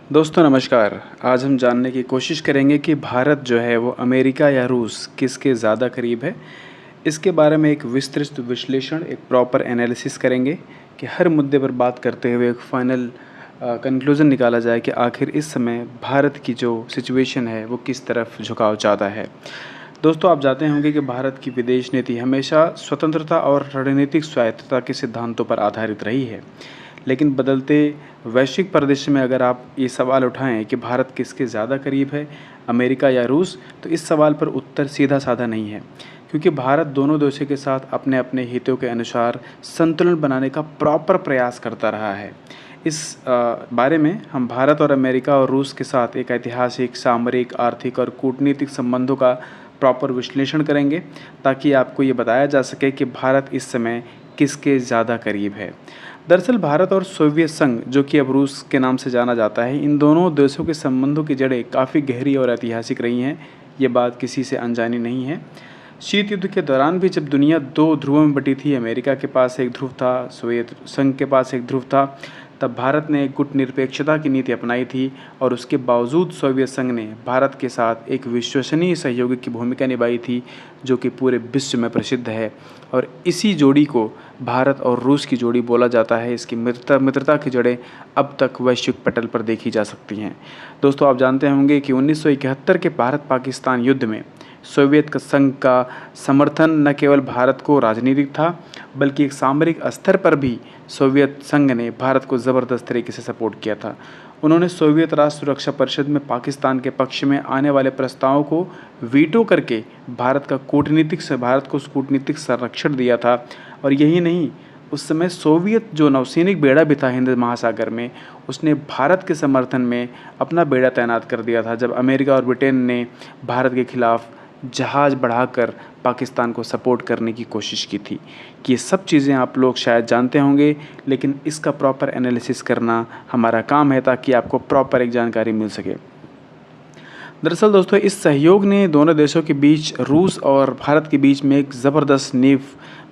दोस्तों नमस्कार। आज हम जानने की कोशिश करेंगे कि भारत जो है वो अमेरिका या रूस किसके ज़्यादा करीब है। इसके बारे में एक विस्तृत विश्लेषण, एक प्रॉपर एनालिसिस करेंगे कि हर मुद्दे पर बात करते हुए एक फाइनल कंक्लूज़न निकाला जाए कि आखिर इस समय भारत की जो सिचुएशन है वो किस तरफ झुकाव ज़्यादा है। दोस्तों आप जानते होंगे कि भारत की विदेश नीति हमेशा स्वतंत्रता और रणनीतिक स्वायत्तता के सिद्धांतों पर आधारित रही है। लेकिन बदलते वैश्विक परिदृश्य में अगर आप ये सवाल उठाएं कि भारत किसके ज़्यादा करीब है, अमेरिका या रूस, तो इस सवाल पर उत्तर सीधा साधा नहीं है, क्योंकि भारत दोनों देशों के साथ अपने अपने हितों के अनुसार संतुलन बनाने का प्रॉपर प्रयास करता रहा है। इस बारे में हम भारत और अमेरिका और रूस के साथ एक ऐतिहासिक, सामरिक, आर्थिक और कूटनीतिक संबंधों का प्रॉपर विश्लेषण करेंगे, ताकि आपको ये बताया जा सके कि भारत इस समय किसके ज़्यादा करीब है। दरअसल भारत और सोवियत संघ, जो कि अब रूस के नाम से जाना जाता है, इन दोनों देशों के संबंधों की जड़ें काफ़ी गहरी और ऐतिहासिक रही हैं। ये बात किसी से अनजानी नहीं है। शीत युद्ध के दौरान भी जब दुनिया दो ध्रुवों में बटी थी, अमेरिका के पास एक ध्रुव था, सोवियत संघ के पास एक ध्रुव था, तब भारत ने गुटनिरपेक्षता की नीति अपनाई थी और उसके बावजूद सोवियत संघ ने भारत के साथ एक विश्वसनीय सहयोगी की भूमिका निभाई थी, जो कि पूरे विश्व में प्रसिद्ध है। और इसी जोड़ी को भारत और रूस की जोड़ी बोला जाता है। इसकी मित्रता की जड़ें अब तक वैश्विक पटल पर देखी जा सकती हैं। दोस्तों आप जानते होंगे कि 1971 के भारत पाकिस्तान युद्ध में सोवियत संघ का समर्थन न केवल भारत को राजनीतिक था, बल्कि एक सामरिक स्तर पर भी सोवियत संघ ने भारत को ज़बरदस्त तरीके से सपोर्ट किया था। उन्होंने सोवियत राष्ट्र सुरक्षा परिषद में पाकिस्तान के पक्ष में आने वाले प्रस्तावों को वीटो करके भारत को कूटनीतिक संरक्षण दिया था। और यही नहीं, उस समय सोवियत जो नौसैनिक बेड़ा भी था हिंद महासागर में, उसने भारत के समर्थन में अपना बेड़ा तैनात कर दिया था, जब अमेरिका और ब्रिटेन ने भारत के खिलाफ जहाज़ बढ़ाकर पाकिस्तान को सपोर्ट करने की कोशिश की थी। कि ये सब चीज़ें आप लोग शायद जानते होंगे, लेकिन इसका प्रॉपर एनालिसिस करना हमारा काम है, ताकि आपको प्रॉपर एक जानकारी मिल सके। दरअसल दोस्तों, इस सहयोग ने दोनों देशों के बीच, रूस और भारत के बीच में एक ज़बरदस्त नींव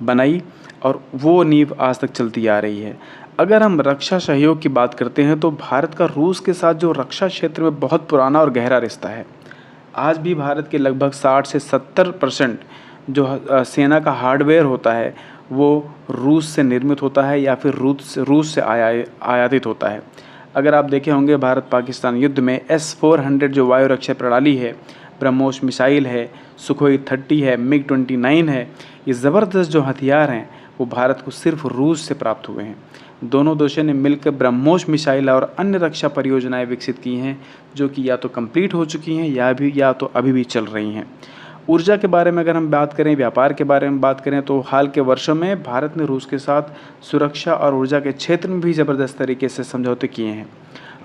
बनाई, और वो नींव आज तक चलती आ रही है। अगर हम रक्षा सहयोग की बात करते हैं, तो भारत का रूस के साथ जो रक्षा क्षेत्र में बहुत पुराना और गहरा रिश्ता है। आज भी भारत के लगभग 60 से 70% जो सेना का हार्डवेयर होता है, वो रूस से निर्मित होता है या फिर रूस से आयातित होता है। अगर आप देखे होंगे, भारत पाकिस्तान युद्ध में S-400 जो वायु रक्षा प्रणाली है, ब्रह्मोस मिसाइल है, सुखोई 30 है, MiG-29 है, ये ज़बरदस्त जो हथियार हैं वो भारत को सिर्फ रूस से प्राप्त हुए हैं। दोनों देशों ने मिलकर ब्रह्मोस मिसाइल और अन्य रक्षा परियोजनाएं विकसित की हैं, जो कि या तो कंप्लीट हो चुकी हैं या तो अभी भी चल रही हैं। ऊर्जा के बारे में अगर हम बात करें, व्यापार के बारे में बात करें, तो हाल के वर्षों में भारत ने रूस के साथ सुरक्षा और ऊर्जा के क्षेत्र में भी ज़बरदस्त तरीके से समझौते किए हैं।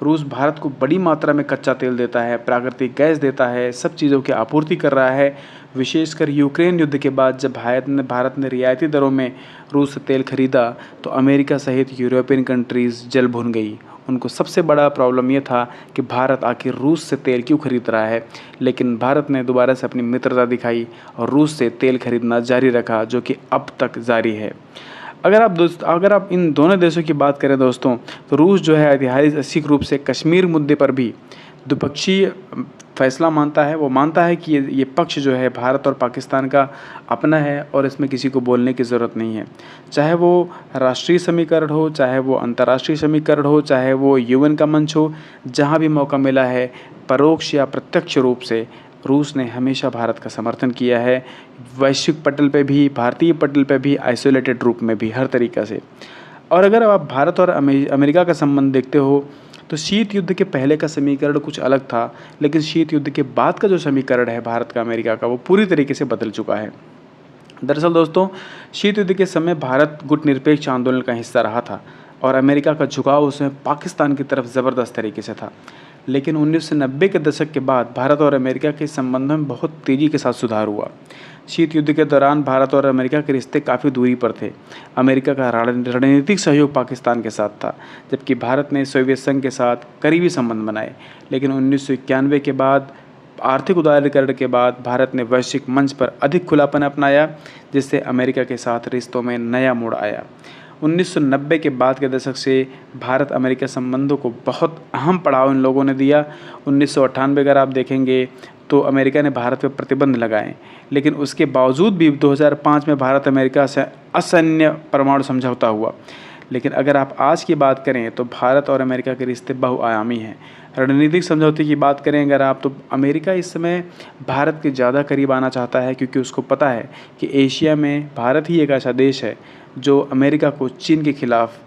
रूस भारत को बड़ी मात्रा में कच्चा तेल देता है, प्राकृतिक गैस देता है, सब चीज़ों की आपूर्ति कर रहा है। विशेषकर यूक्रेन युद्ध के बाद जब भारत ने रियायती दरों में रूस से तेल खरीदा, तो अमेरिका सहित यूरोपियन कंट्रीज़ जल भुन गई। उनको सबसे बड़ा प्रॉब्लम ये था कि भारत आखिर रूस से तेल क्यों खरीद रहा है, लेकिन भारत ने दोबारा से अपनी मित्रता दिखाई और रूस से तेल खरीदना जारी रखा, जो कि अब तक जारी है। अगर आप इन दोनों देशों की बात करें दोस्तों, तो रूस जो है ऐतिहासिक रूप से कश्मीर मुद्दे पर भी द्विपक्षीय फैसला मानता है। वो मानता है कि ये पक्ष जो है भारत और पाकिस्तान का अपना है और इसमें किसी को बोलने की ज़रूरत नहीं है। चाहे वो राष्ट्रीय समीकरण हो, चाहे वो अंतर्राष्ट्रीय समीकरण हो, चाहे वो यूएन का मंच हो, जहाँ भी मौका मिला है, परोक्ष या प्रत्यक्ष रूप से रूस ने हमेशा भारत का समर्थन किया है। वैश्विक पटल पे भी, भारतीय पटल पे भी, आइसोलेटेड रूप में भी, हर तरीक़ा से। और अगर आप भारत और अमेरिका का संबंध देखते हो, तो शीत युद्ध के पहले का समीकरण कुछ अलग था, लेकिन शीत युद्ध के बाद का जो समीकरण है भारत का अमेरिका का, वो पूरी तरीके से बदल चुका है। दरअसल दोस्तों, शीत युद्ध के समय भारत गुटनिरपेक्ष आंदोलन का हिस्सा रहा था और अमेरिका का झुकाव उसमें पाकिस्तान की तरफ ज़बरदस्त तरीके से था। लेकिन 1990 के दशक के बाद भारत और अमेरिका के संबंधों में बहुत तेज़ी के साथ सुधार हुआ। शीत युद्ध के दौरान भारत और अमेरिका के रिश्ते काफ़ी दूरी पर थे। अमेरिका का रणनीतिक सहयोग पाकिस्तान के साथ था, जबकि भारत ने सोवियत संघ के साथ करीबी संबंध बनाए। लेकिन 1991 के बाद आर्थिक उदारीकरण के बाद भारत ने वैश्विक मंच पर अधिक खुलापन अपनाया, जिससे अमेरिका के साथ रिश्तों में नया मोड़ आया। 1990 के बाद के दशक से भारत अमेरिका संबंधों को बहुत अहम पड़ाव इन लोगों ने दिया। 1998 अगर आप देखेंगे तो अमेरिका ने भारत पर प्रतिबंध लगाए, लेकिन उसके बावजूद भी 2005 में भारत अमेरिका से असैन्य परमाणु समझौता हुआ। लेकिन अगर आप आज की बात करें तो भारत और अमेरिका के रिश्ते बहुआयामी हैं। रणनीतिक समझौते की बात करें अगर आप, तो अमेरिका इस समय भारत के ज़्यादा करीब आना चाहता है, क्योंकि उसको पता है कि एशिया में भारत ही एक ऐसा देश है जो अमेरिका को चीन के खिलाफ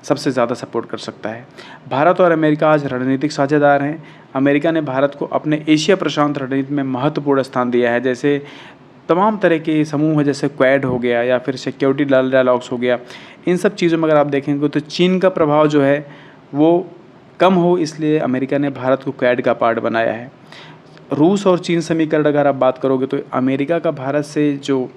सबसे ज़्यादा सपोर्ट कर सकता है। भारत और अमेरिका आज रणनीतिक साझेदार हैं। अमेरिका ने भारत को अपने एशिया प्रशांत रणनीति में महत्वपूर्ण स्थान दिया है। जैसे तमाम तरह के समूह है, जैसे क्वाड हो गया या फिर सिक्योरिटी डायलॉग्स हो गया, इन सब चीज़ों में अगर आप देखेंगे तो चीन का प्रभाव जो है वो कम हो, इसलिए अमेरिका ने भारत को क्वाड का पार्ट बनाया है। रूस और चीन समीकरण अगर आप बात करोगे तो अमेरिका का भारत से जो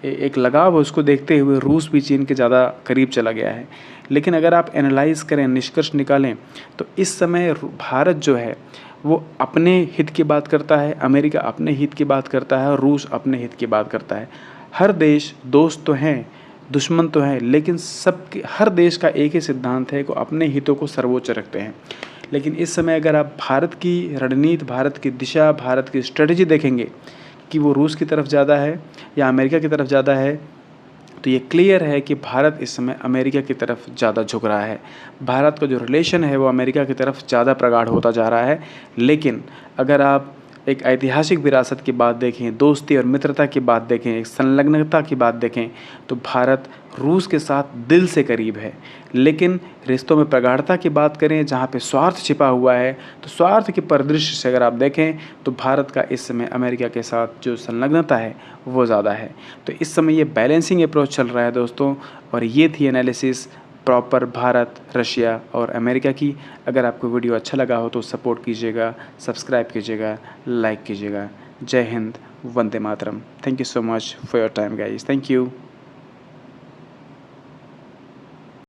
एक लगाव है उसको देखते हुए रूस भी चीन के ज़्यादा करीब चला गया है। लेकिन अगर आप एनालाइज़ करें, निष्कर्ष निकालें, तो इस समय भारत जो है वो अपने हित की बात करता है, अमेरिका अपने हित की बात करता है और रूस अपने हित की बात करता है। हर देश दोस्त तो हैं, दुश्मन तो हैं, लेकिन हर देश का एक ही सिद्धांत है कि अपने हितों को सर्वोच्च रखते हैं। लेकिन इस समय अगर आप भारत की रणनीति, भारत की दिशा, भारत की स्ट्रेटजी देखेंगे कि वो रूस की तरफ ज़्यादा है या अमेरिका की तरफ ज़्यादा है, तो ये क्लियर है कि भारत इस समय अमेरिका की तरफ ज़्यादा झुक रहा है। भारत का जो रिलेशन है वो अमेरिका की तरफ ज़्यादा प्रगाढ़ होता जा रहा है। लेकिन अगर आप एक ऐतिहासिक विरासत की बात देखें, दोस्ती और मित्रता की बात देखें, एक संलग्नता की बात देखें, तो भारत रूस के साथ दिल से करीब है। लेकिन रिश्तों में प्रगाढ़ता की बात करें, जहाँ पे स्वार्थ छिपा हुआ है, तो स्वार्थ के परिदृश्य से अगर आप देखें तो भारत का इस समय अमेरिका के साथ जो संलग्नता है वो ज़्यादा है। तो इस समय ये बैलेंसिंग अप्रोच चल रहा है दोस्तों, और ये थी एनालिसिस प्रॉपर भारत, रशिया और अमेरिका की। अगर आपको वीडियो अच्छा लगा हो तो सपोर्ट कीजिएगा, सब्सक्राइब कीजिएगा, लाइक कीजिएगा। जय हिंद, वंदे मातरम। Thank you so much for your time guys. Thank you.